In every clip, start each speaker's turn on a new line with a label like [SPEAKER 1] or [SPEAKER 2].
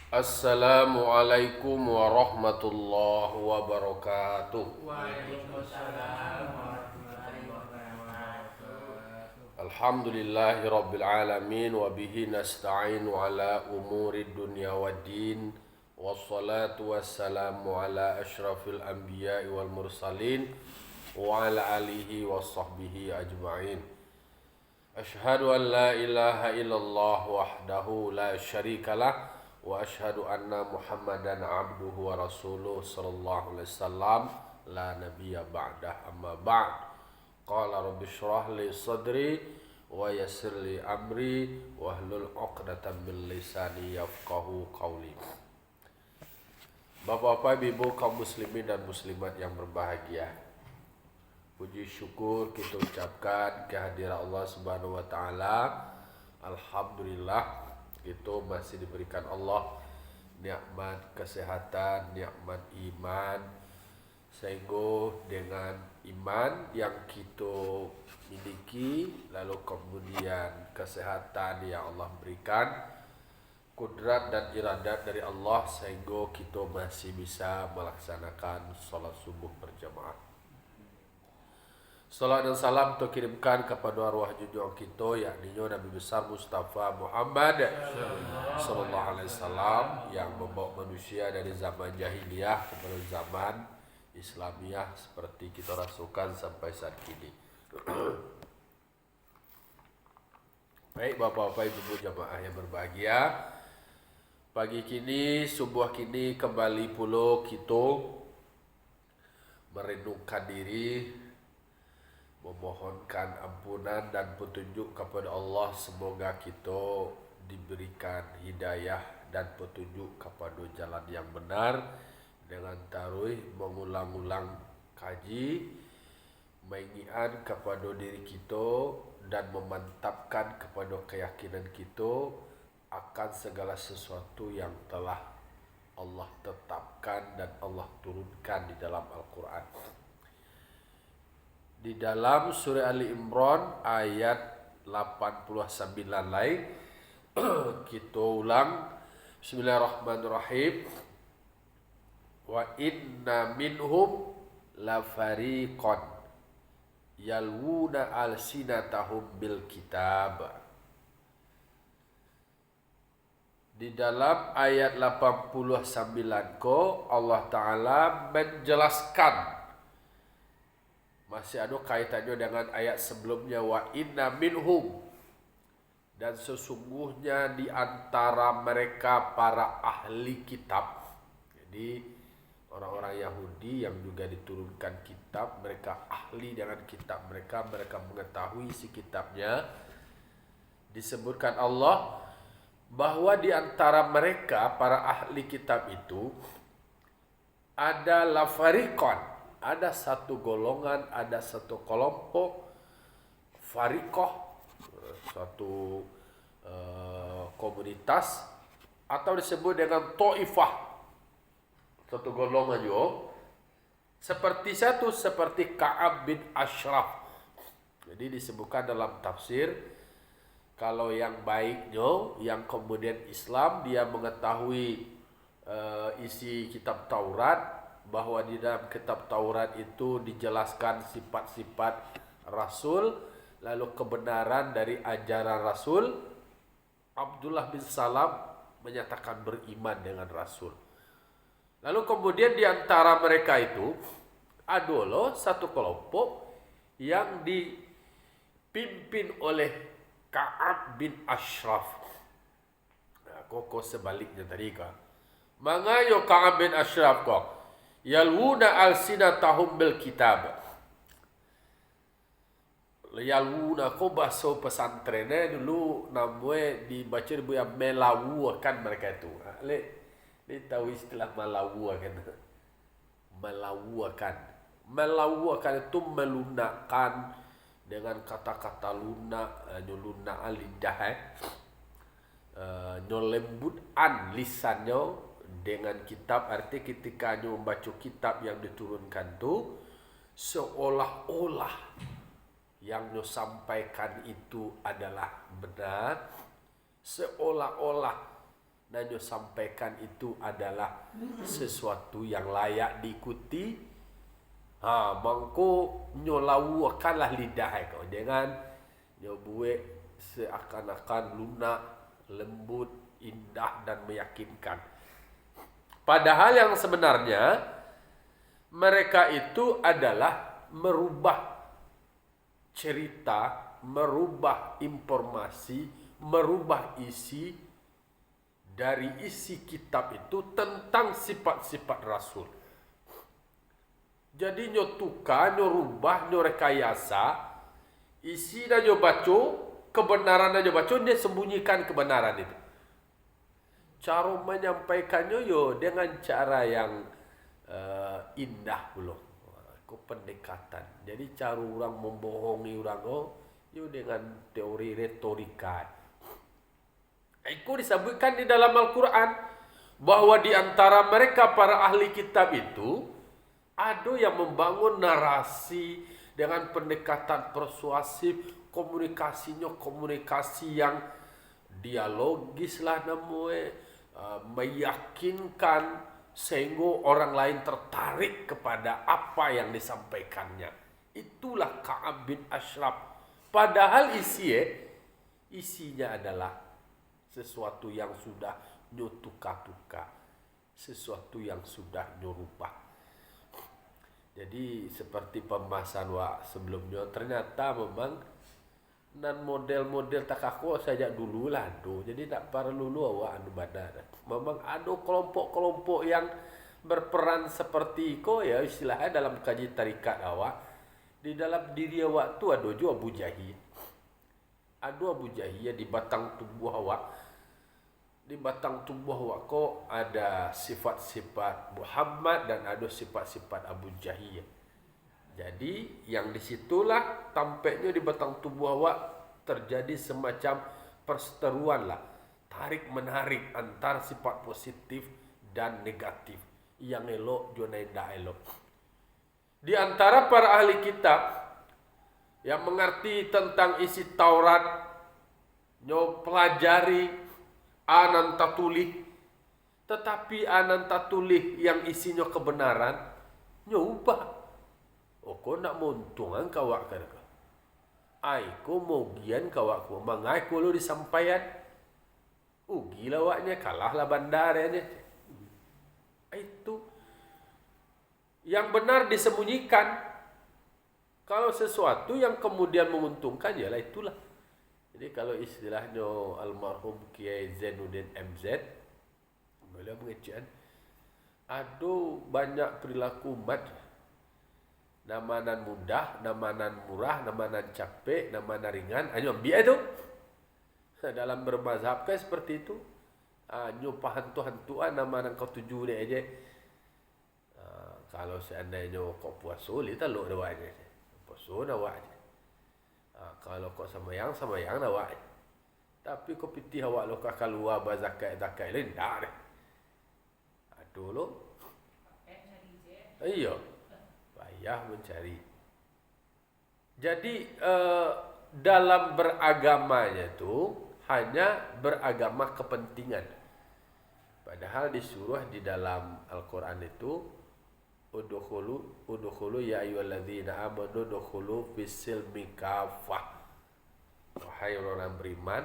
[SPEAKER 1] Assalamualaikum warahmatullahi wabarakatuh.
[SPEAKER 2] Waalaikumsalam warahmatullahi wabarakatuh.
[SPEAKER 1] Alhamdulillahi rabbil alamin wa bihi nasta'inu ala umuri dunya waddin. Wassalatu wassalamu ala asyrafil anbiya'i wal mursalin wa ala alihi wa sahbihi ajma'in. Ashhadu an la ilaha illallah wahdahu la syarikalah wa ashhadu anna Muhammadan abduhu wa rasuluh sallallahu alaihi wasallam la nabiyya ba'dah amma ba'd. Qala rabbi shrah li sadri wa yassir li amri wahlul 'uqdatam min lisani yafqahu qawli. Bapak-bapak, ibu kaum muslimin dan muslimat yang berbahagia, puji syukur kita ucapkan kehadiran Allah Subhanahu wa taala. Alhamdulillah kita masih diberikan Allah nikmat kesehatan, nikmat iman, sehingga dengan iman yang kita miliki, lalu kemudian kesehatan yang Allah berikan, kudrat dan iradat dari Allah, sehingga kita masih bisa melaksanakan salat subuh berjamaah. Salat dan salam terkirimkan kepada arwah junjungan kita, yakni Nabi besar Mustafa Muhammad sallallahu alaihi wasallam, yang membawa manusia dari zaman jahiliyah kepada zaman Islamiyah seperti kita rasakan sampai saat kini. Baik bapak-bapak, ibu jamaah yang berbahagia, pagi kini, subuh kini kembali pula kita merenungkan diri, memohonkan ampunan dan petunjuk kepada Allah. Semoga kita diberikan hidayah dan petunjuk kepada jalan yang benar, dengan taruh mengulang-ulang kaji, mengingat kepada diri kita dan memantapkan kepada keyakinan kita akan segala sesuatu yang telah Allah tetapkan dan Allah turunkan di dalam Al-Quran. Di dalam surah Ali Imran ayat 89 lain, kita ulang. Bismillahirrahmanirrahim. Wa inna minhum la fariqan yalwuna alsinatahum bil kitab. Di dalam ayat 89 ko Allah Ta'ala menjelaskan, masih ada kaitannya dengan ayat sebelumnya, wa inna minhum, dan sesungguhnya di antara mereka para ahli kitab. Jadi orang-orang Yahudi yang juga diturunkan kitab, mereka ahli dengan kitab mereka, mereka mengetahui isi kitabnya. Disebutkan Allah bahwa di antara mereka para ahli kitab itu ada lafariqan, ada satu golongan, ada satu kelompok, fariqah, suatu komunitas, atau disebut dengan ta'ifah, satu golongan juga, seperti Ka'ab bin Ashraf. Jadi disebutkan dalam tafsir, kalau yang baiknya, yang kemudian Islam, dia mengetahui isi kitab Taurat, bahwa di dalam kitab Taurat itu dijelaskan sifat-sifat Rasul, lalu kebenaran dari ajaran Rasul. Abdullah bin Salam menyatakan beriman dengan Rasul. Lalu kemudian di antara mereka itu ada loh satu kelompok yang dipimpin oleh Ka'ab bin Ashraf. Nah, kok sebaliknya tadi kah? Mangayo Ka'ab bin Ashraf kok yalwuna alsinatahum bil kitab. Yalwuna ko bahasa pesantrennya dulu namanya dibaca yang melawuakan mereka itu. Le tahu istilah melawuakan. Melawuakan itu melunakkan dengan kata-kata lunak, lunak lidah, nyolembutan lisannya dengan kitab. Arti ketika membaca kitab yang diturunkan itu, seolah-olah yang disampaikan itu adalah benar, seolah-olah dan nyo sampaikan itu adalah sesuatu yang layak diikuti, mangko nyo lawakanlah lidah kau, jangan nyo buat seakan-akan lunak, lembut, indah dan meyakinkan. Padahal yang sebenarnya mereka itu adalah merubah cerita, merubah informasi, merubah isi dari isi kitab itu tentang sifat-sifat Rasul. Jadi nyo tukar, nyo rubah, nyo rekayasa, isi dan nyo baca, kebenaran dan nyo baca, dia sembunyikan kebenaran itu. Cara menyampaikannya yo dengan cara yang indah pula. Itu pendekatan. Jadi cara orang membohongi orang yo dengan teori retorika. Itu disebutkan di dalam Al-Quran bahwa di antara mereka para ahli kitab itu ada yang membangun narasi dengan pendekatan persuasif, komunikasinya komunikasi yang dialogis lah namanya, meyakinkan sehingga orang lain tertarik kepada apa yang disampaikannya. Itulah Ka'ab bin Ashraf. Padahal isinya adalah sesuatu yang sudah nyo tuka-tuka, sesuatu yang sudah nyo rubah. Jadi seperti pembahasan sebelumnya, ternyata memang dan model-model takako saja dulu lah do. Jadi tak perlu awak anu badan. Memang ada kelompok-kelompok yang berperan seperti ko ya istilahnya dalam kaji tarikat awak. Di dalam diri awak tu ada juga Abu Jahil. Ada Abu Jahil di batang tubuh awak. Di batang tubuh awak kok ada sifat-sifat Muhammad dan ada sifat-sifat Abu Jahil. Jadi yang disitulah tampaknya di batang tubuh awak terjadi semacam perseteruan lah, tarik menarik antar sifat positif dan negatif, yang elok dan tidak elok. Di antara para ahli kitab yang mengerti tentang isi Taurat, nyo pelajari anan tatulih, tetapi anan tatulih yang isinya kebenaran nyo ubah. Kau nak muntungan kawak kan? Aiko mau gian kawak ku mangai ku lu disampaian. Gila waknya kalahlah bandarnya. Itu yang benar disembunyikan. Kalau sesuatu yang kemudian menguntungkan ialah itulah. Jadi kalau istilahnya almarhum Kiai Zainuddin MZ, beliau mengejutkan, aduh banyak perilaku umat. Namanan mudah, namanan murah, namanan capek, namanan ringan. Anyo biar itu. Dalam bermazhab kan seperti itu. Anyo pahantu-hantuan namanan kau tuju dia aja. Kalau seandainya kau puasa, kita lo dawanya. Puasa dawanya. Kalau kau samayang dawanya. Tapi kau pitih awak lo kakak luar bazakai lain dah deh. Aduh lo. Iya. Mencari. Jadi dalam beragamanya itu hanya beragama kepentingan. Padahal disuruh di dalam Al-Quran itu udkhulu ya ayyuhalladzina amanu udkhulu fis-silmi kafah. Wahai orang beriman,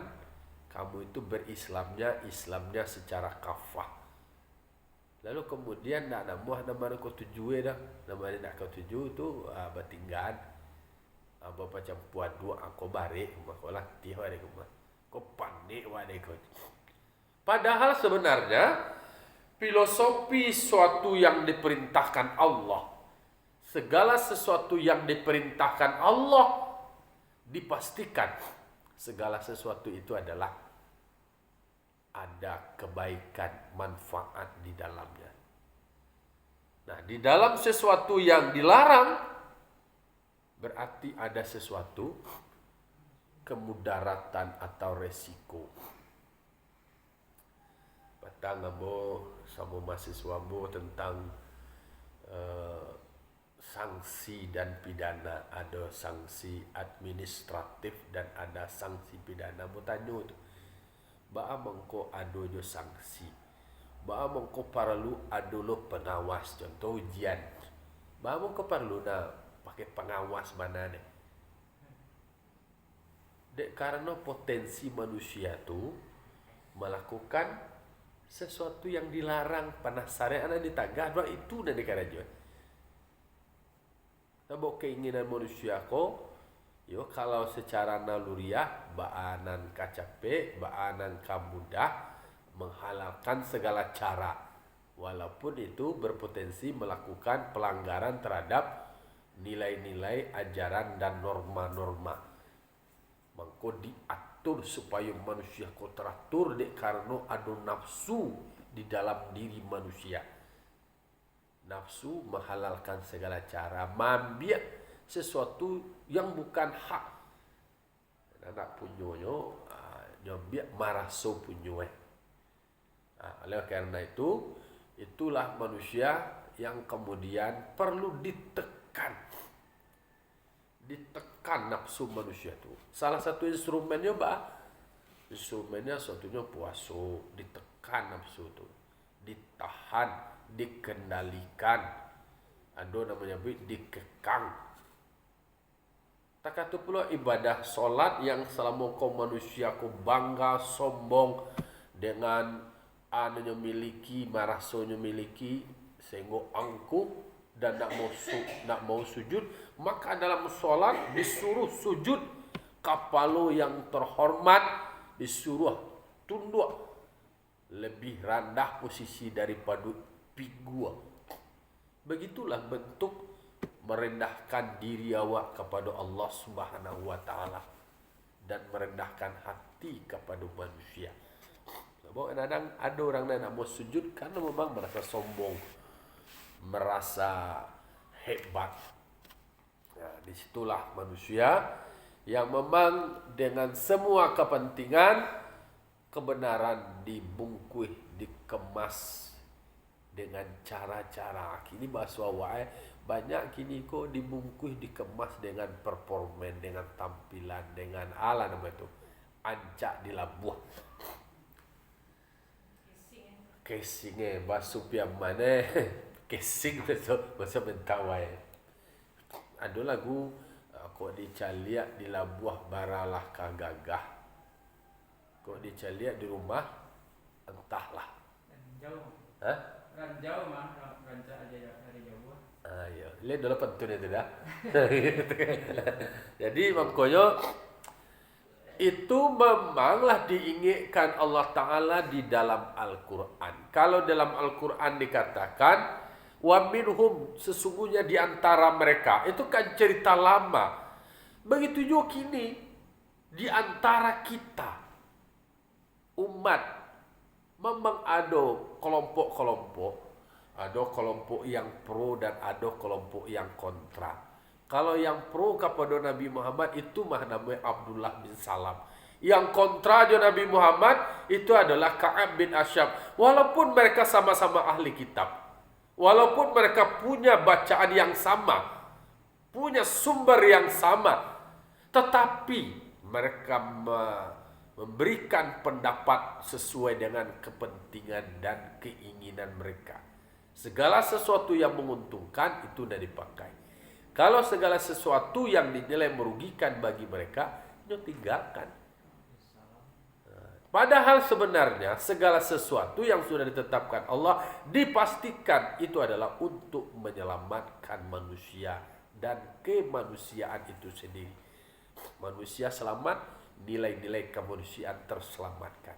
[SPEAKER 1] kamu itu Islamnya secara kafah. Lalu kemudian nak nama kau tuju dah, nama nak kau tuju tu batinggan, apa macam puan dua kau barik, kau latih ada kau panik ada kau. Padahal sebenarnya filosofi suatu yang diperintahkan Allah, segala sesuatu yang diperintahkan Allah dipastikan segala sesuatu itu adalah ada kebaikan, manfaat di dalamnya. Nah, di dalam sesuatu yang dilarang berarti ada sesuatu kemudaratan atau resiko. Patang abo sama mahasiswamu tentang sanksi dan pidana. Ada sanksi administratif dan ada sanksi pidana. Mau tanya tu. Ba'a mengko ado jo sanksi. Ba'a mengko perlu ado lo pengawas, contoh ujian. Ba'a mengko perlu na pakai pengawas mana nih. Dek karena potensi manusia tu melakukan sesuatu yang dilarang penasaran anak ditagah doa itu nanti karajo. Tapi keinginan manusia ko, yo kalau secara naluriah baanan kacape, baanan kamudah menghalalkan segala cara, walaupun itu berpotensi melakukan pelanggaran terhadap nilai-nilai ajaran dan norma-norma. Mangko diatur supaya manusia ko teratur dek karena ada nafsu di dalam diri manusia. Nafsu menghalalkan segala cara, mambiak sesuatu yang bukan hak. Anak punyonyo nyambiak maraso punyoe. Oleh karena itu, itulah manusia yang kemudian perlu ditekan nafsu manusia itu. Salah satu instrumennya instrumennya satunya puasa, ditekan nafsu itu, ditahan, dikendalikan, ada namanya dikekang. Tak kata pula ibadah solat yang selama kau manusia kau bangga sombong dengan anunya miliki, marasonya miliki, sehingga angkuh dan nak mau sujud, maka dalam solat disuruh sujud kapalo yang terhormat, disuruh tunduk lebih rendah posisi daripada pigua. Begitulah bentuk merendahkan diri awak kepada Allah Subhanahu wa taala dan merendahkan hati kepada manusia. Sebab kadang ada orang yang nak mau sujud karena memang merasa sombong, merasa hebat. Disitulah manusia yang memang dengan semua kepentingan kebenaran dibungkus, dikemas dengan cara-cara. Kini bahasa awak banyak kini kok dibungkus, dikemas dengan performan, dengan tampilan, dengan ala nama itu ancak dilabuh. Casingnya bahasa piam mana? Casing bahasa mentawai. Ada lagu kok dicaliak di labuah baralah kagagah. Kok dicaliak di rumah entahlah.
[SPEAKER 2] Jauh.
[SPEAKER 1] Hah?
[SPEAKER 2] Ranjau mah, ranca aja ya dari Jawa.
[SPEAKER 1] Ya, lihat dulu pentun itu dah. Jadi makanya itu memanglah diinginkan Allah Ta'ala di dalam Al-Quran. Kalau dalam Al-Quran dikatakan wa minhum, sesungguhnya di antara mereka, itu kan cerita lama. Begitu juga kini di antara kita umat memang ada kelompok-kelompok, ada kelompok yang pro dan ada kelompok yang kontra. Kalau yang pro kepada Nabi Muhammad itu namanya Abdullah bin Salam. Yang kontra dengan Nabi Muhammad itu adalah Ka'ab bin Asyab. Walaupun mereka sama-sama ahli kitab, walaupun mereka punya bacaan yang sama, punya sumber yang sama, tetapi mereka memberikan pendapat sesuai dengan kepentingan dan keinginan mereka. Segala sesuatu yang menguntungkan itu sudah dipakai. Kalau segala sesuatu yang dinilai merugikan bagi mereka, dia tinggalkan. Padahal sebenarnya segala sesuatu yang sudah ditetapkan Allah dipastikan itu adalah untuk menyelamatkan manusia dan kemanusiaan itu sendiri. Manusia selamat, nilai-nilai kemanusiaan terselamatkan.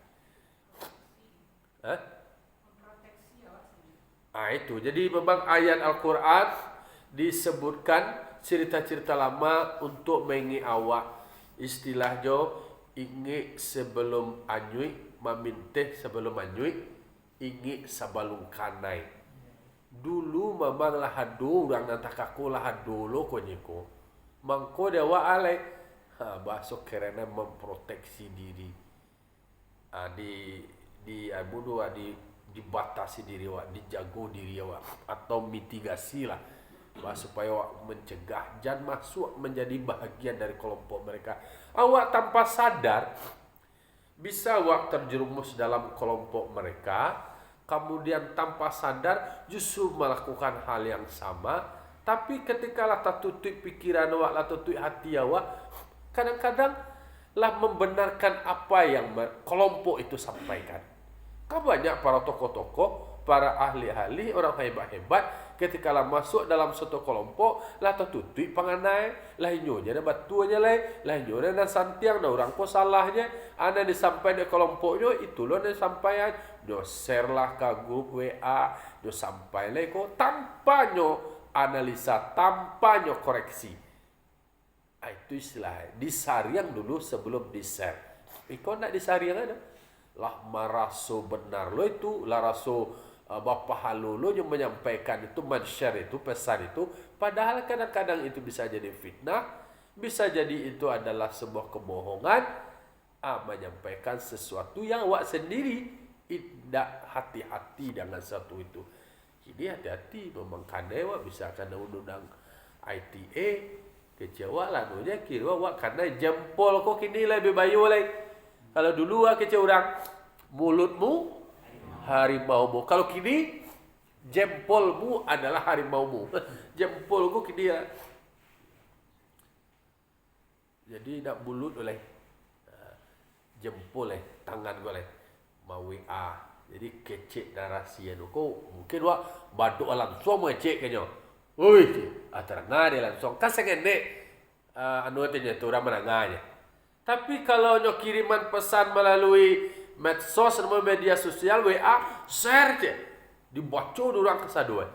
[SPEAKER 1] Itu. Jadi memang ayat Al-Quran disebutkan cerita-cerita lama untuk mengi awak. Istilah jo ingi sebelum anyui, maminteh sebelum anyui, ingi sebelum kanai. Dulu memang lahadu orang nantakaku lahadu lo konyeko. Mangko dewa alai. Bahasa kerana memproteksi diri. Dibatasi diri awak, dijago diri awak, atau mitigasi lah. Supaya awak mencegah jangan masuk menjadi bahagian dari kelompok mereka. Awak tanpa sadar Bisa wak terjerumus dalam kelompok mereka, kemudian tanpa sadar justru melakukan hal yang sama. Tapi ketika lah tertutup pikiran wak, lah tertutup hati awak, kadang-kadang lah membenarkan apa yang kelompok itu sampaikan. Kan banyak para tokoh-tokoh, para ahli-ahli, orang hebat-hebat, ketika lah masuk dalam suatu kelompok, lah tertutup panganai, lah inyonya ada batunya lah inyonya ada santiang, ada orang ko salahnya, ada disampaikan di kelompoknya, itu loh yang disampaikan, nyo share lah ke grup WA, nyo sampai lah ko, tanpa nyo analisa, tanpa nyo koreksi. Itu istilah disaring dulu sebelum di-share. Iko nak disaring ada lah maraso benar lo itu, lah raso bapak halu lo yang menyampaikan itu, men-share itu, pesan itu, padahal kadang-kadang itu bisa jadi fitnah, bisa jadi itu adalah sebuah kebohongan, menyampaikan sesuatu yang awak sendiri tidak hati-hati dengan sesuatu itu. Jadi hati-hati, memang kadang awak bisa kena undang ITA, kecewa lah nunya kira wak karena jempol kok kini lebih bayu lagi. Kalau dulu wak kecewa orang mulutmu harimaumu, kalau kini jempolmu adalah harimaumu. Jempol kok kini ya. Jadi nak mulut oleh jempol tangan gue mau WA. Jadi kecek narasi anu kok mungkin wak baduk langsung mau cek kayaknya. Woi, terangah dia langsung. Kan segede anu artinya itu orang menanganya. Tapi kalau nyo kiriman pesan melalui medsos dan media sosial WA, share je, dibaca orang kesadua.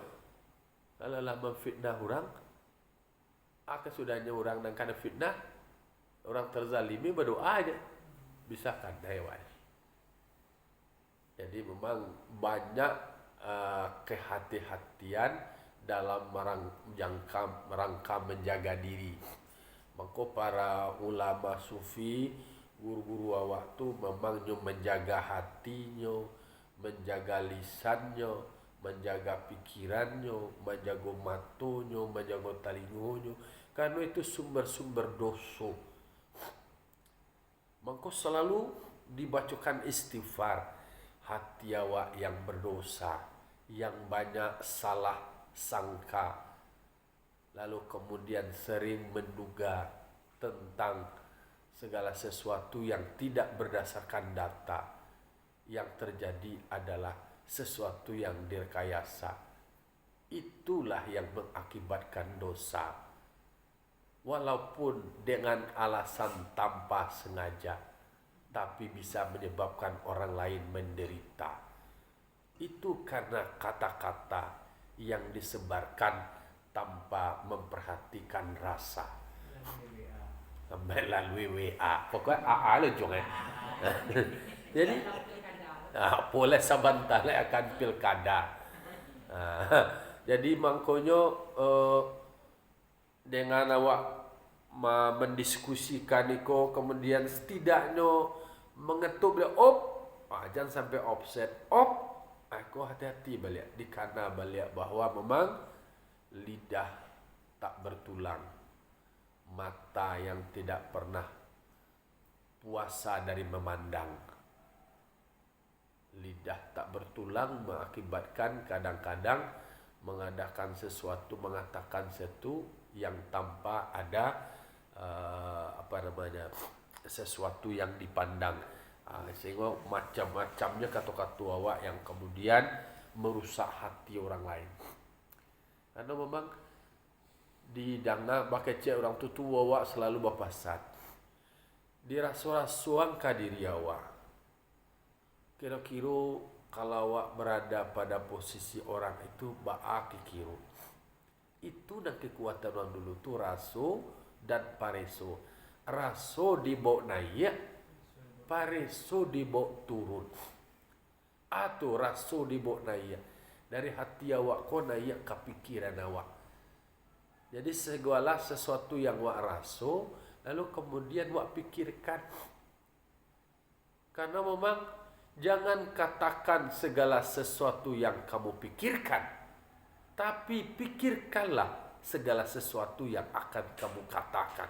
[SPEAKER 1] Kalau lah memfitnah orang, kesudahnya orang dan karena fitnah, orang terzalimi berdoa aja, bisa kan hewan. Jadi memang banyak kehati-hatian dalam rangka menjaga diri. Maka para ulama sufi, guru-guru awak tu memang menjaga hatinya, menjaga lisannya, menjaga pikirannya, menjaga matonya, menjaga telingonya, karena itu sumber-sumber dosa. Maka selalu dibacakan istighfar, hati awak yang berdosa, yang banyak salah sangka, lalu kemudian sering menduga tentang segala sesuatu yang tidak berdasarkan data, yang terjadi adalah sesuatu yang direkayasa. Itulah yang mengakibatkan dosa, walaupun dengan alasan tanpa sengaja, tapi bisa menyebabkan orang lain menderita. Itu karena kata-kata yang disebarkan tanpa memperhatikan rasa. Melalui WA. Pokoknya AA lah jong. Jadi boleh sebentar akan pilkada. Jadi makanya dengan awak mendiskusikan iko, kemudian setidaknya mengetuk dia jangan sampai offset. Aku hati-hati balik, dikana balik bahwa memang lidah tak bertulang, mata yang tidak pernah puasa dari memandang. Lidah tak bertulang mengakibatkan kadang-kadang mengadakan sesuatu, mengatakan sesuatu yang tanpa ada sesuatu yang dipandang. Sehingga macam-macamnya kata-kata awak yang kemudian merusak hati orang lain. Karena memang di dana bakece orang tutu awak selalu berpasat. Dirasuang ke diri awak. Kira-kira kalau awak berada pada posisi orang itu kikiru. Itu dan kekuatan orang dulu tu raso dan pareso. Raso dibawa naik, pareso dibawa turun, atau raso dibawa naik dari hati awak ko naik ke pikiran awak. Jadi segala sesuatu yang awak raso lalu kemudian awak pikirkan. Karena memang jangan katakan segala sesuatu yang kamu pikirkan, tapi pikirkanlah segala sesuatu yang akan kamu katakan.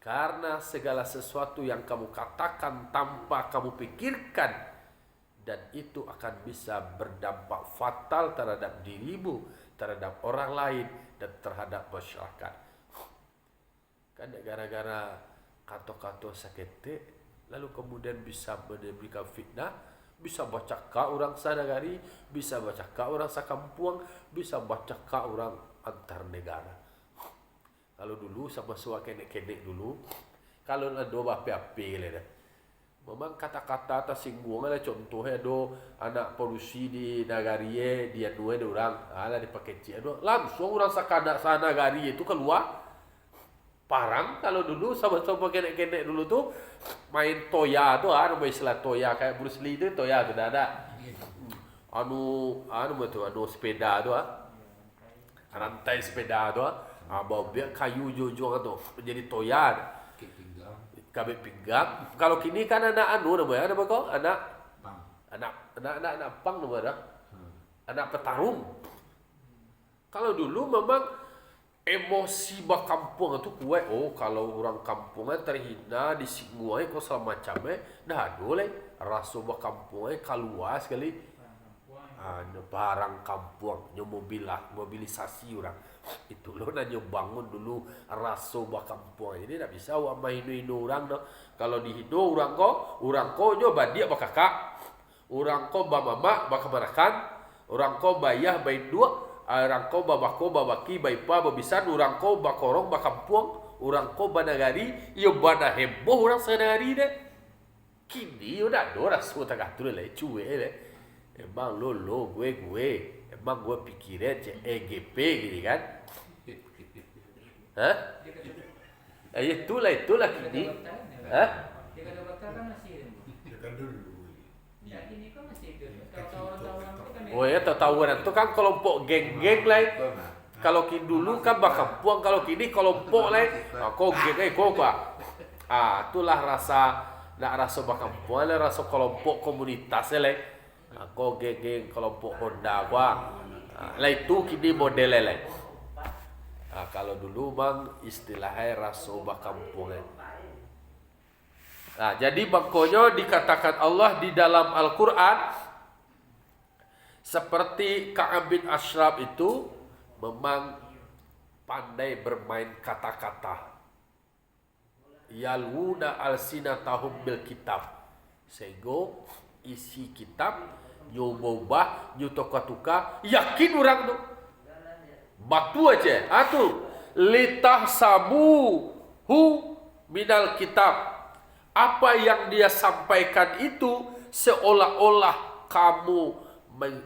[SPEAKER 1] Karena segala sesuatu yang kamu katakan tanpa kamu pikirkan, dan itu akan bisa berdampak fatal terhadap dirimu, terhadap orang lain, dan terhadap masyarakat. Kan gara-gara kata-kata sakete, lalu kemudian bisa menimbulkan fitnah, bisa baca ka orang sanagari, bisa baca ka orang sakampuang, bisa baca ka orang antar negara. Kalau dulu sama suara kenek-kenek dulu, kalau ada api-api lah dah. Memang kata-kata tersinggung lah, contohnya do anak polusi di nagari dia dua orang, ada dipakai cik do langsung orang sakana sanagari itu keluar parang. Kalau dulu sama-sama kenek-kenek dulu tuh main toya tuh, ada istilah toya kayak Bruce Lee itu toya tuh ada. Anu betul, anu sepeda tuh, rantai sepeda tuh. Bawa biar kayu jujur tu menjadi toya, kabel pinggang. Kalau kini kan anak namanya apa kau? Anak pang namanya, anak petarung. Kalau dulu memang emosi bakampung itu kuat. Oh, kalau orang kampungan terhina disinggung kau segala macamnya, dah boleh rasa bakampungnya keluar sekali. Barang kampung, mobilisasi orang. Itu loh nanya bangun dulu rasa bakampung. Jadi tak bisa awak main hino orang no. Kalau di hino orang ko nyoba dia bakakak. Orang ko bamama bakamarakan. Orang ko bayah bain dua. Orang ko babako babaki baipa babisan. Orang ko bakorong bakampung. Orang ko banagari. Iyo bana heboh orang sanagari deh. Kini udah ada rasa tak atur lah, cuek lah. Emang lo gue emang gue pikirin EGP gitu kan. Hah? Itulah kini. Hah?
[SPEAKER 2] Dia kata dokter kan masih. Ya ini kan masih itu. Kalau tahun-tahun itu kan.
[SPEAKER 1] Oh ya, tawuran itu kan kelompok geng-geng lah. Kalau kini dulu kan bakampung, kalau kini kelompok lah. Kau geng kau apa? Itulah rasa bakampung lah, rasa kelompok komunitas lah. Kau geng kelompok Honda gua. Lah itu kini modelnya lah. Kalau dulu bang istilahnya raso bakampung. Jadi bangkonya dikatakan Allah di dalam Al-Quran seperti Ka'ab bin Ashraf itu memang pandai bermain kata-kata. Yalwuna alsinatahum bil kitab. Sehingga isi kitab nyobobah nyutoka-tuka yakin orang tu batu aja atu litah sabu minal kitab. Apa yang dia sampaikan itu seolah-olah kamu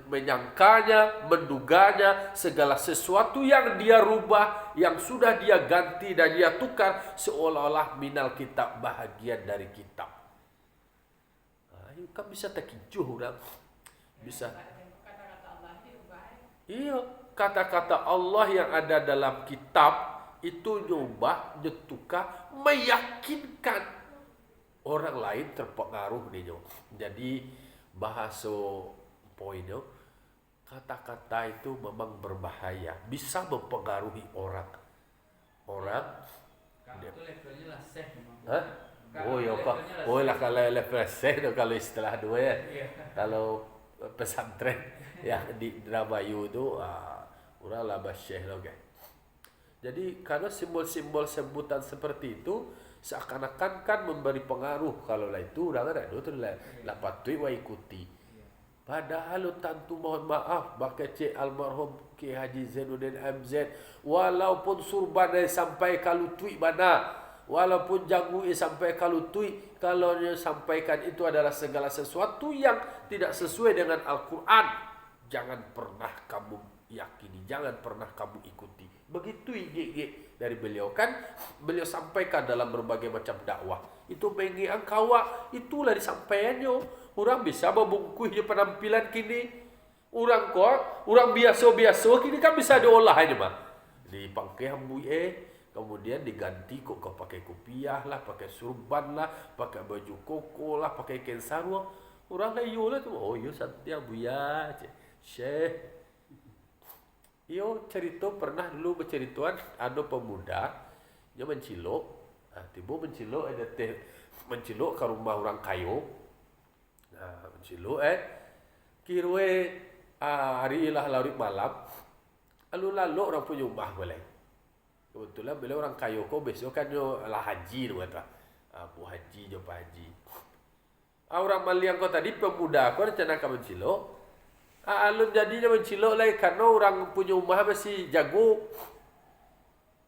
[SPEAKER 1] menyangkanya, menduganya, segala sesuatu yang dia rubah, yang sudah dia ganti dan dia tukar seolah-olah minal kitab, bahagian dari kitab. Kan bisa terkicuh orang. Bisa. Iya, kata-kata Allah yang ada dalam kitab itu nyubah, nyetuka, meyakinkan orang lain terpengaruh nih. Jadi bahasa poinnya, kata-kata itu memang berbahaya, bisa mempengaruhi orang.
[SPEAKER 2] Itu levelnya lah seh memang.
[SPEAKER 1] Hah? Oh ya Pak. Oh lah kalau level seh kalau istilah dua ya. Kalau pesantren yang di Drabayu itu orang lah basyeh loh guys. Jadi karena simbol-simbol sebutan seperti itu seakan-akan kan memberi pengaruh. Kalau lah itu orang ada itu lah patut wa ikuti. Padahal tentu mohon maaf pakai Cik almarhum Ki Haji Zainuddin MZ walaupun surban sampai kalau tweet mana, walaupun jagung sampai kalau tweet, kalau dia sampaikan itu adalah segala sesuatu yang tidak sesuai dengan Al-Quran, jangan pernah kamu yakini, jangan pernah kamu ikuti. Begitu IG dari beliau kan, beliau sampaikan dalam berbagai macam dakwah. Itu pengiang kawa, itulah disampaikannya. Orang bisa membungkus di penampilan kini. Orang biasa-biasa kini kan bisa diolah aja mah. Dipakai hambuye, kemudian diganti kok kau pakai kopiah lah, pakai surban lah, pakai baju koko lah, pakai kain sarung. Orang layu lah tu. Oh yo santia buya, Syekh. Yo cerita pernah dulu bercerituan ada pemuda dia mencilok Tiba menciluk ada teh menciluk ke rumah orang kayu. Menciluk kirwe hari ilah larut malam. Lalu orang punya rumah boleh. Kebetulan bila orang kayu ko besok kan yo lah haji tu kata. Bu haji jo pak haji. Orang Maliang ko tadi pemuda ko rencana ka menciluk. Alun jadinya menciluk lagi karena orang punya rumah masih jago.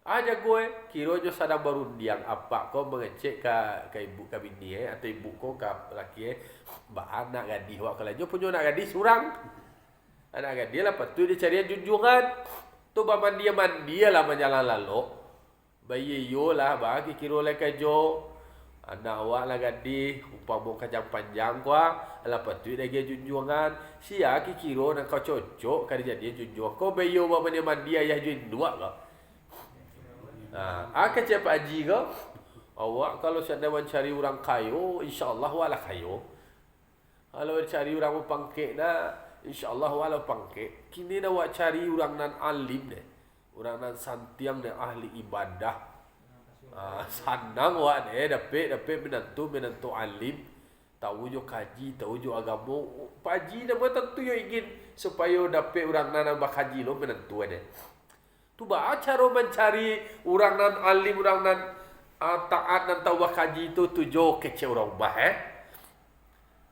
[SPEAKER 1] Jago kira jo sadang berundiang apa ko mengecek ke ibu ke bini atau ibu ko ke laki mbak anak gadis wak kalau jo punya anak gadis surang. Anak gadis lah patu dia cari junjungan. Tu mandi lah menjalan lalu. Bayi yo lah bagi kira lagi jo. Anak awak lah gadis umpama kacang panjang kuah ala patu dia junjungan. Sia kira nak kau cocok kali jadi junjungan. Kau bayi yo mandi ayah juin dua kau. Kecil Pak Haji ke? Awak kalau sedang mencari orang kayu, insyaAllah walah kayu. Kalau cari orang pangkek dah, insyaAllah walah pangkek. Kini dah awak cari orang nan alim deh. Orang nan santiang deh, ahli ibadah. Sanang awak deh, dapat menantu alim. Tahu jo kaji, tahu jo agama. Pak Haji dah tentu yo ingin supaya dapat orang nan bakaji lo menantu deh. Tu bah cara mencari orang nan alim, orang nan taat dan tahu kaji itu tujuh kecil orang bah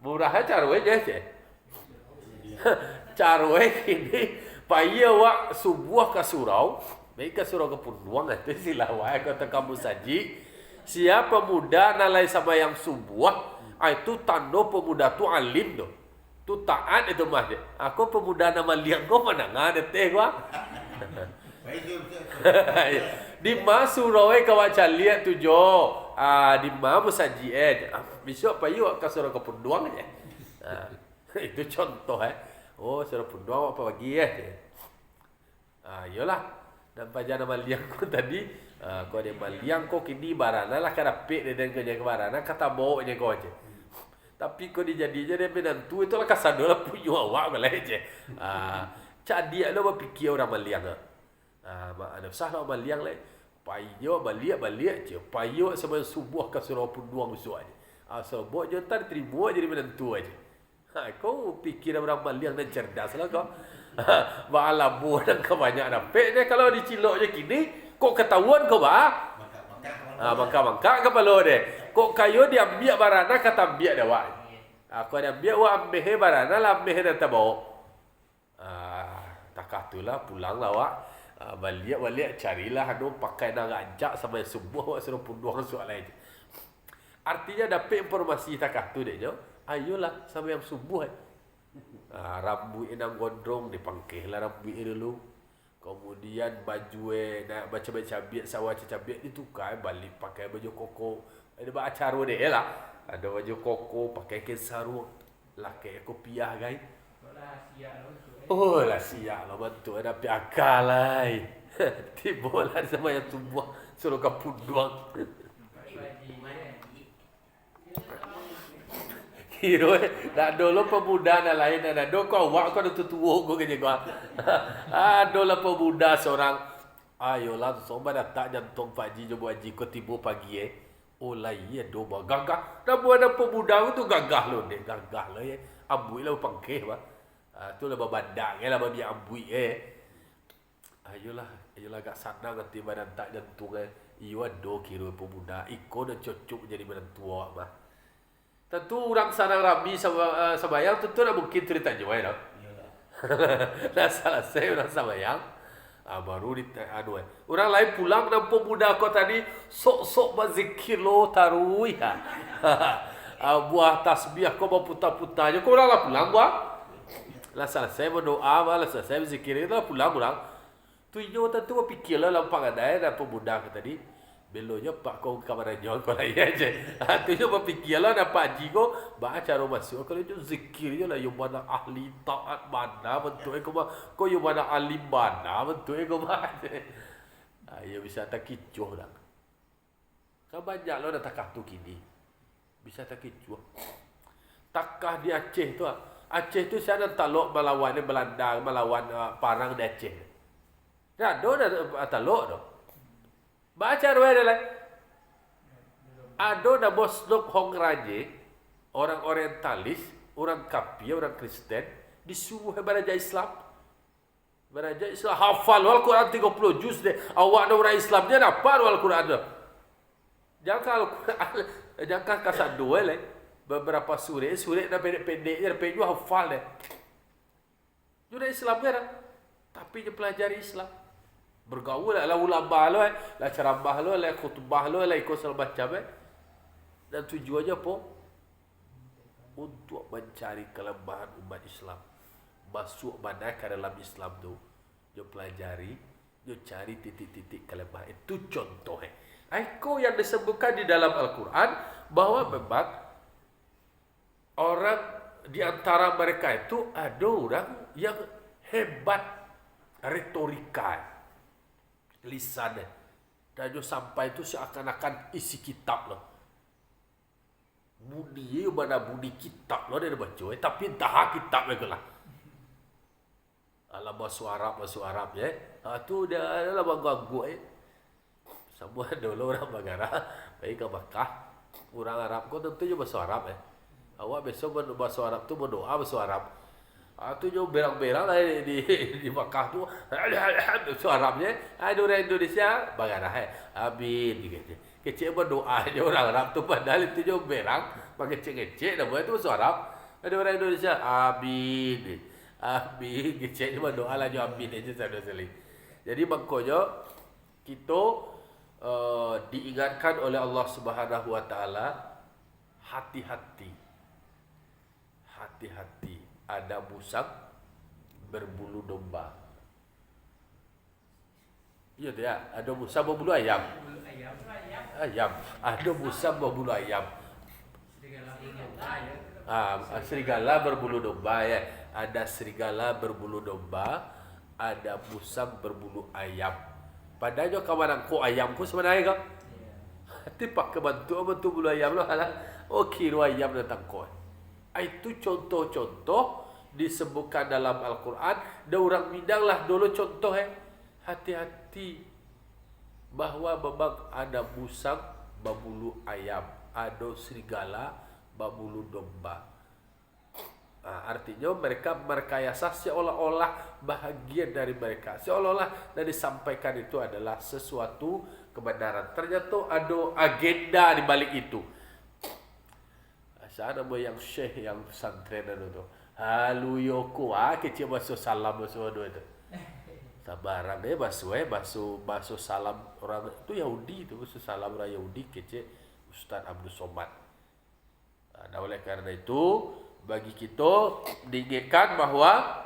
[SPEAKER 1] murah cara je. Cara ini payah wak subuh ke surau, baik ke surau ke Punduang itu sila wak kata kamu saji. Siapa pemuda nalai sama yang subuh, itu tanda pemuda tu alim tu. Tu taat itu mah je. Aku pemuda nama liang kau mana ngade teh gua. Di ma surau kawak caliat tu jo. Di ma musaji besok payu ke surau ke Punduang je. Itu contoh Oh surau Punduang apa pagi Yolah. Dan pajan nama liang ko tadi kau ada maliang ko kini barana lah karapek dia dan kerja ke barana kata bawa je kau je. Tapi kau dijadinya dia menantu itu lah kasadola punya awak boleh je. Cak dia lo berfikir orang maliang ada sah lah maliang lah. Payo balik je. Payo sampai subuh ke surau Punduang besok aje. Subuh je ntar terima jadi menantu aje. Kau fikir orang maliang dan cerdas lah kau. Balabu dan kebanyakan dapat dia kalau dicilok je kini kok ketahuan kau bah. Mangka kepala dia. Kok kayu dia ambil barana kata ambil dah wak. Aku ada ambil wak ambil barana lah ambil dah tak bawa. Takah tu lah pulang lah wak. Balik carilah pakai nak ajak sampai subuh wak suruh Punduang soal lain. Artinya dapat informasi takah tu dek jo. Ayolah sampai yang subuh rambut enam gondrong dipangkeh lah rambut dulu. Kemudian baju nak baca-baca biak sawah cabiak ditukar balik pakai baju koko. Ada acara dia lah. Ada baju koko pakai kain sarung. Laki kopiah guys. Lah siap lah bantu ada piakal lah. Tiba lah sama yang subuh suruh ke Punduang. Kira nak dulu pemuda nak lain nak do kau awak kau dah tua kau kerja kau. Adolah pemuda seorang. Ayolah somba datang jantung Pak Haji coba Haji kau tiba pagi Oh lah iya do gagah. Dah buat ada pemuda tu gagah lo deh gagah lo Ambui lah pangkeh bah. Tu lah babandang lah babi ambui Ayolah agak sanang nanti badan tak jantung Iyo do kira pemuda. Iko dah cocok jadi menantu awak bah. Tentu orang sarang Rabi Sabayang tentu nak mungkin cerita juga ya. Dah selesai orang Sabayang. Baru di orang lain pulang nampak budak kau tadi sok-sok berzikir lo taruh ya. Buah tasbih kau berputar-putarnya. Kau orang lah pulang buah. Lah selesai berdoa, lah selesai berzikir itu lah pulang orang. Tu inyo tentu berfikirlah lampang ada nampak budak kau tadi. Belonya pak kau kamar nyon kau lagi aja. Tu inyo berfikirlah nampak Haji kau baca cara masuk kalau itu zikirnya lah yang mana ahli taat mana bentuknya kau yang mana alim mana bentuknya kau baca. Ya bisa tak kicuh dah. Kan banyak lo dah takah tu kini. Bisa tak kicuh. Takah di Aceh tu Aceh tu saya nak taluk melawan Belanda melawan parang di Aceh. Dah do dah taluk tu. Baca ruai dah lah. Ada na bosdok Hong Raje, orang orientalis, orang Kapia, orang Kristen, disuruh belajar Islam. Belajar Islam, hafal Al-Quran 30 juz deh. Awak ada orang Islam dia dapat Al-Quran tu. Jangan Al-Quran, jangan kasar dua lah. Beberapa surat dah pendek-pendek je, pendek juga hafal deh. Juga Islam kan? Tapi dia pelajari Islam. Bergaul lah ulama lo, lah ceramah lo, lah khutbah lo, lah ikut segala macam Dan tujuannya apa? Untuk mencari kelemahan umat Islam. Masuk mana ke dalam Islam tu, dia pelajari, dia cari titik-titik kelemahan. Itu contoh. Itu yang disebutkan di dalam Al-Quran bahawa memang orang di antara mereka itu ada orang yang hebat retorika. Lisan dan dia sampai itu seakan-akan isi kitab loh. Budi mana budi kitab loh dia baca tapi entah kitab mereka lah. Alam bahasa Arab ya. Tu dia adalah bangga Semua dulu orang Bagara baik ke Makkah. Orang Arab kau tentu juga bahasa Arab Awak besok bahasa Arab tu berdoa bahasa Arab. Tu jo berang-berang lah di Makkah tu. Suaranya ada orang Indonesia Bagara Amin gitu. Kecil berdoa je orang Arab tu padahal itu jo berang pakai cek-cek dah buat tu suara. Ada orang Indonesia Amin. Amin kecil berdoa lah jo amin aja saudara sekali. Jadi maknanya kita diingatkan oleh Allah Subhanahu wa taala hati-hati. Hati-hati. Ada musang berbulu domba. Iya tu ya, ada musang berbulu ayam. Ayam. Ada musang berbulu ayam. Serigala berbulu domba ya. Ada serigala berbulu domba, ada musang berbulu ayam. Padahal kawan aku ayamku sebenarnya kau. Hati pak kebantu bulu ayam lo halah. Okey lo ayam datang kau. Itu contoh-contoh disebutkan dalam Al-Quran. Dan orang bidanglah dulu contoh hati-hati bahawa memang ada musang berbulu ayam, ada serigala berbulu domba. Artinya mereka merekayasa seolah-olah bahagian dari mereka, seolah-olah dan disampaikan itu adalah sesuatu kebenaran. Ternyata ada agenda di balik itu. Sana yang syekh yang pesantren itu. Halu yoko kecil basuh salam basuh dua itu. Sabaran basuh salam orang itu Yahudi itu basuh salam orang Yahudi kecil Ustaz Abdul Somad. Nah, oleh karena itu bagi kita diingatkan bahawa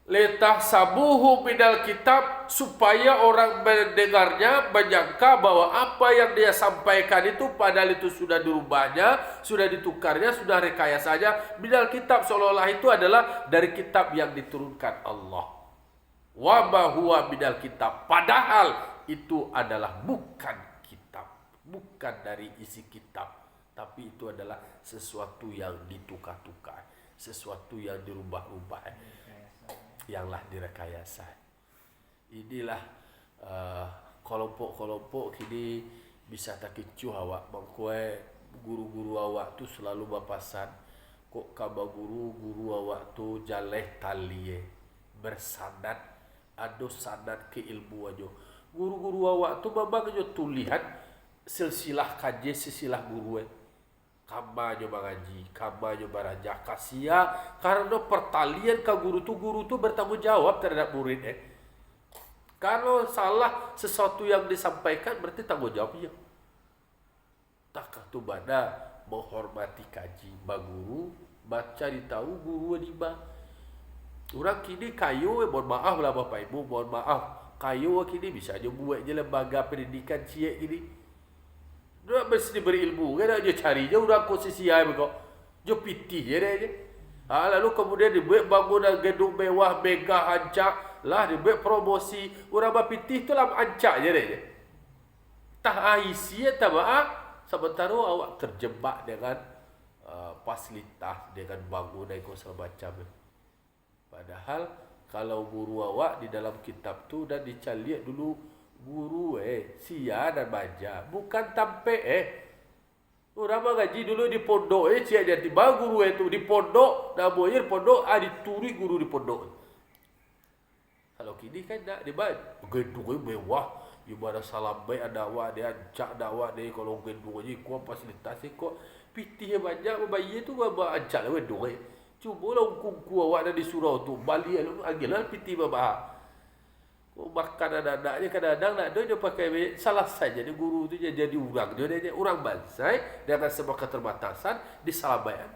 [SPEAKER 1] letah sabuhu minal kitab supaya orang mendengarnya menyangka bahwa apa yang dia sampaikan itu padahal itu sudah dirubahnya, sudah ditukarnya, sudah rekayasanya minal kitab seolah-olah itu adalah dari kitab yang diturunkan Allah. Wa ma huwa minal kitab padahal itu adalah bukan kitab, bukan dari isi kitab, tapi itu adalah sesuatu yang ditukar-tukar, sesuatu yang dirubah-rubah. Yanglah direkayasa. Inilah kelompok-kelompok kini bisa tak kecuh awak mangkue guru-guru awak tu selalu berpasan kok kaba guru awak tu jaleh taliye bersanad ado sanad ke ilmu aja. Guru-guru awak tu memang aja tu lihat silsilah kaji silsilah guru kama nyoba ngaji, kama nyoba raja kasia karena pertalian ke guru tu bertanggung jawab terhadap murid Kalau salah sesuatu yang disampaikan berarti tanggung jawabnya. Takkah tu bada menghormati kaji ba guru, baca ditahu guru di ba. Orang kini kayu mohon maaf lah Bapak Ibu, mohon maaf. Kayu kini bisa aja buat je lembaga pendidikan ciek gini. Dia mesti berilmu kan dia cari je orang posisi ai begitu. Dia pitih je dia. Lalu kemudian dibuat bangunan gedung mewah mega ancak lah dibuat promosi orang bapitih tu lah ancak je dia. Tah isi tak sementara awak terjebak dengan fasilitas dengan bangunan ikut semacam. Padahal kalau guru awak di dalam kitab tu dan dicari dulu Guru sia dan baja, bukan tampe Orang mah gaji dulu di pondok cia dia tiba guru itu di pondok, dah boyer pondok, dituri guru di pondok. Kalau kini kan nak dibat, gedung mewah, ibadah salam baik ada awak dia ancak dakwah dia kalau gedung aja kau fasilitas kau pitih banyak bayi tu baba ancak lah gedung Cuba lah hukum awak dah di surau tu, Bali lu agilah pitih baba. Oh, makan anak-anaknya kadang-kadang nak dia pakai salah saja dia guru tu jadi orang dia orang bansai dengan sebuah keterbatasan disalahbaikan.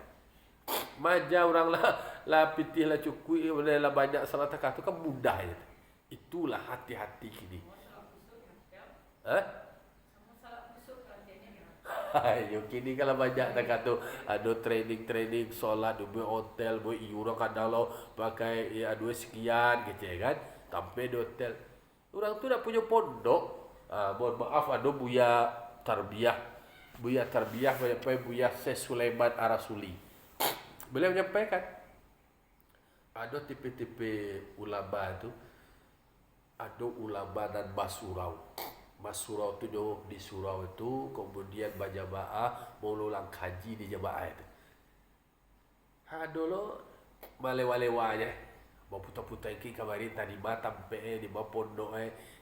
[SPEAKER 1] Maja orang lah pitih lah cukui lah banyak salah takah tu kan mudah je. Itulah hati-hati kini. Ayo kini kalau banyak takah tu ada training solat di hotel buat orang kadang lo pakai ya dua sekian gitu kan. Sampai di hotel. Orang tu dah punya pondok. Mohon maaf ada Buya Tarbiyah. Buya Tarbiyah menyampaikan Buya Syekh Sulaiman Arasuli. Beliau menyampaikan ada tipe-tipe ulama tu. Ada ulama dan masurau. Masurau tu di surau itu kemudian berjamaah mau ulang kaji di jamaah itu. Ada lo malewa-lewanya. Mau putar-putar ke kemarin tadi tampe di bawah pondok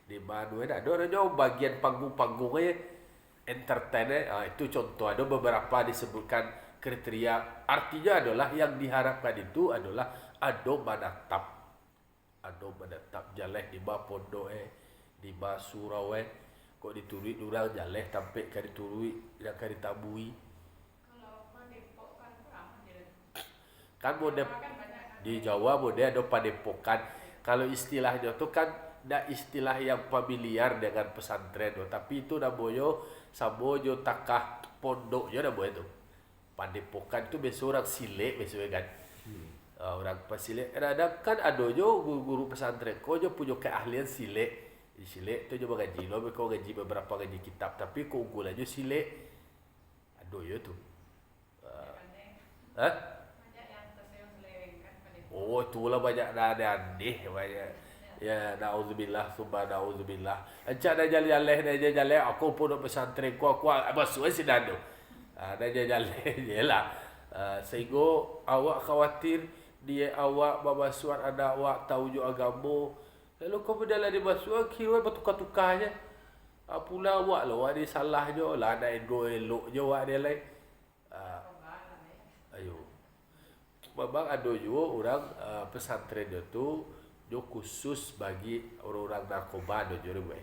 [SPEAKER 1] di mana ada orang jauh bagian panggung-panggung entertain itu contoh ada beberapa disebutkan kriteria artinya adalah yang diharapkan itu adalah ada menatap jaleh di bawah pondok di bawah surau kok dituri orang jaleh sampai kali turui dan kali tabui kan model di Jawa boleh ada padepokan. Kalau istilahnya tu kan dah istilah yang familiar dengan pesantren tu. Tapi itu dah boyo sabojo takah pondoknya dah boyo tu. Padepokan tu biasa orang silek biasa kan. Orang pasilek kadang kan ada jo guru-guru pesantren ko jo punya keahlian silek. Silek tu jo gaji lo kau gaji beberapa gaji kitab tapi ko unggulan jo silek. Aduh yo tu. Oh, itulah banyak dah aneh banyak. Ya, na'udzubillah, summa na'udzubillah. Encak dah jalan, aku pun nak pesantren aku masuk sidan tu. Dah jalan jelah. Sehingga awak khawatir dia awak babasuan anak awak tahu jo agama. Lalu kau berdalam di basuan kira bertukar-tukarnya. Pula awak lah, ada salah jo lah nak elok jo awak dia lain. Ayo. Memang ada juga orang pesantren itu dia khusus bagi orang-orang narkoba dia juga.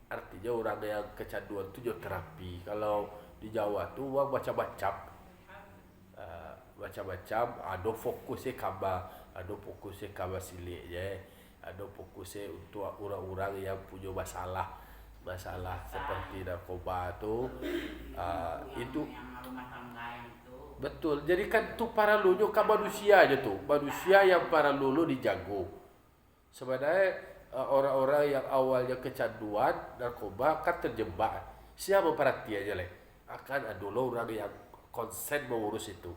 [SPEAKER 1] Artinya orang yang kecanduan itu dia terapi. Kalau di Jawa tu orang macam-macam. Macam-macam ada fokusnya kaba silik je. Ada fokusnya untuk orang-orang yang punya masalah seperti narkoba tu itu betul. Jadi kan tu para lulu kan manusia aja tu. Manusia yang para lulu dijago. Sebenarnya orang-orang yang awalnya kecanduan narkoba kan terjebak. Siapa perhatian aja leh. Akan ada orang yang konsen mengurus itu.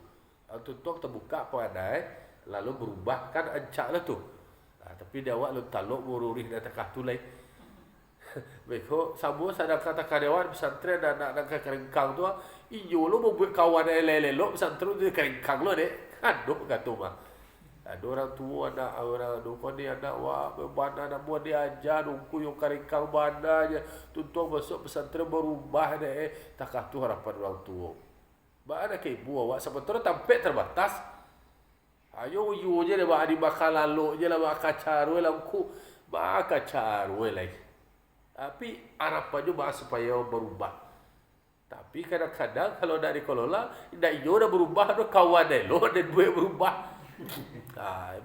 [SPEAKER 1] Tutup terbuka pada lalu berubah kan ancak lah tu. Tapi dia awak lu taluk mururih dan takah tu leh. Beko sabo sadar kata karyawan pesantren dan anak keringkang tu iyo lo mau buat kawan lele lo pesantren tu keringkang lo dek aduh kata mah ada orang tua anak orang dukun ni anak wah bana anak buat dia ajar dungku yang keringkang bana aja tuntut masuk pesantren berubah dek takah tu harapan orang tua bana ke ibu awak sebetulnya tampek terbatas ayo iyo je le ba di bakal lalu je lah bakal caru lamku bakal caru lagi. Tapi harapan juga supaya berubah. Tapi kadang-kadang kalau dari kelola, dah iyo dah berubah, dah kawan dah lo, dah dua berubah.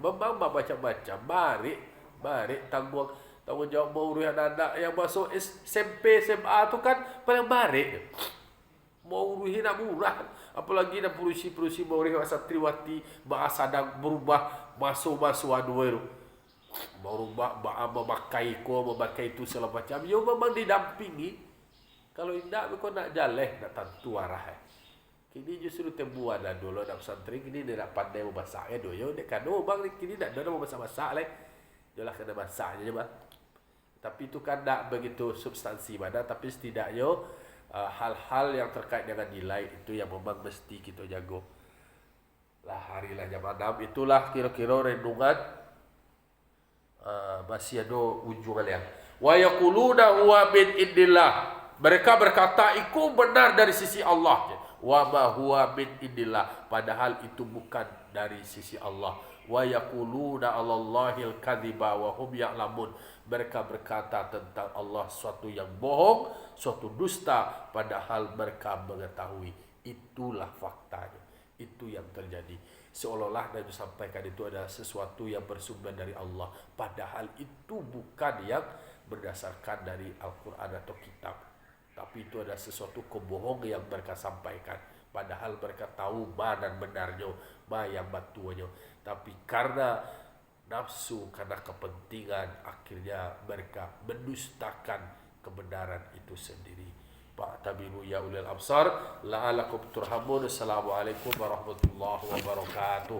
[SPEAKER 1] Memang macam-macam. Mari tanggung jawab urus anak-anak yang masuk SMP, SMA tu kan paling mari. Mau urusin nak murah. Apalagi dah perusi mau urus santriwati, bahasa sedang berubah, masuk dua tu. Memakai itu segala macam. Yo memang didampingi. Kalau tidak, kau nak jalan, nak tentu arah. Kini justru tembuan dah dulu nak pesantren. Kini dia nak pandai memasak. Yo, dia kan, bang, kini nak ada memasak-masak lah. Dia lah kena masaknya je bang. Tapi itu kan tidak begitu substansi mana, tapi setidaknya hal-hal yang terkait dengan nilai itu yang memang mesti kita jago. Lah harilah jam 6 itulah kira-kira renungan masih ada ujungnya. Wa yaquluna huwa min indillah. Mereka berkata itu benar dari sisi Allah. Wa ma huwa min indillah, padahal itu bukan dari sisi Allah. Wa yaquluna 'alallahil kadhiba wa hum ya'lamun. Mereka berkata tentang Allah suatu yang bohong, suatu dusta, padahal mereka mengetahui. Itulah faktanya. Itu yang terjadi. Seolah-olah Nabi sampaikan itu adalah sesuatu yang bersumber dari Allah, padahal itu bukan yang berdasarkan dari Al-Quran atau kitab, tapi itu adalah sesuatu kebohongan yang mereka sampaikan, padahal mereka tahu mana benarnya, mana yang batuannya, tapi karena nafsu, karena kepentingan, akhirnya mereka mendustakan kebenaran itu sendiri. Fa'tabiru ya ulil absar la'alakum turhamun. Assalamualaikum warahmatullahi wabarakatuh.